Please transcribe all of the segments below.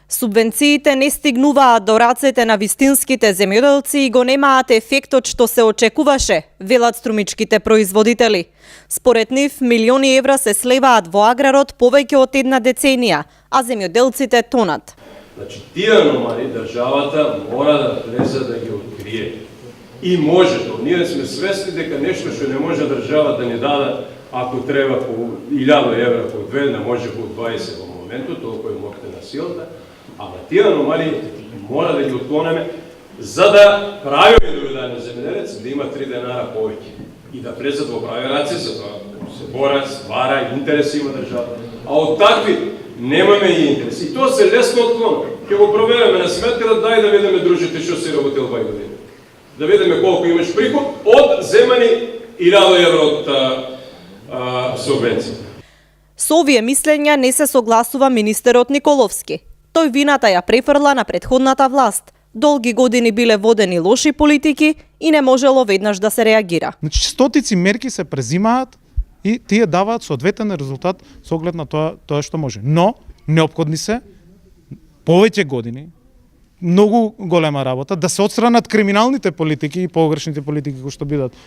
Субвенциите не стигнуваат до рацете на вистинските земјоделци и го немаат ефектот што се очекуваше, велат струмичките производители. Според нив, милиони евра се слеваат во аграрот повеќе од една деценија, а земјоделците тонат. Значи, тие аномалии државата мора да влезе да ги открие. И може тоа. Ние сме свесни дека нешто што не може држава да ни даде, ако треба по 1000 евра, по 2, не може по 20 во моментот, толку е моќта на силата. Ама тие аномалии мора да ги отклонеме, за да правиме дојден земјоделец да има 3 денара повеќе и да влезат во прави раце, за тоа се борат, ствара, интерес има држава. А од такви немаме и интерес. И тоа се лесно отклонува. Ќе го провериме на сметката, дај да видиме дружите што се работел 2 години. Да видиме колку имаш приход од земани 1000 евро од субвенција. Со овие мислења не се согласува министерот Николовски. Тој вината ја префрла на претходната власт. Долги години биле водени лоши политики и не можело веднаш да се реагира. Значи, стотици мерки се презимаат и тие даваат соодветен резултат со оглед на тоа што може. Но, неопходни се повеќе години, многу голема работа, да се отстранат криминалните политики и погрешните политики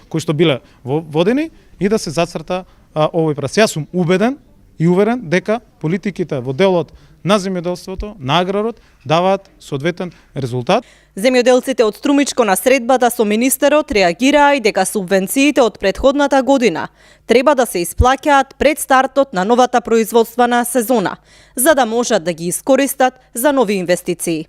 кои што биле водени и да се зацрта овој прас. Јас сум убеден и уверен дека политиките во делот на земјоделството, на аграрот, даваат соодветен резултат. Земјоделците од Струмичко на средбата со министерот реагираа и дека субвенциите од претходната година треба да се исплаќаат пред стартот на новата производствена сезона, за да можат да ги искористат за нови инвестиции.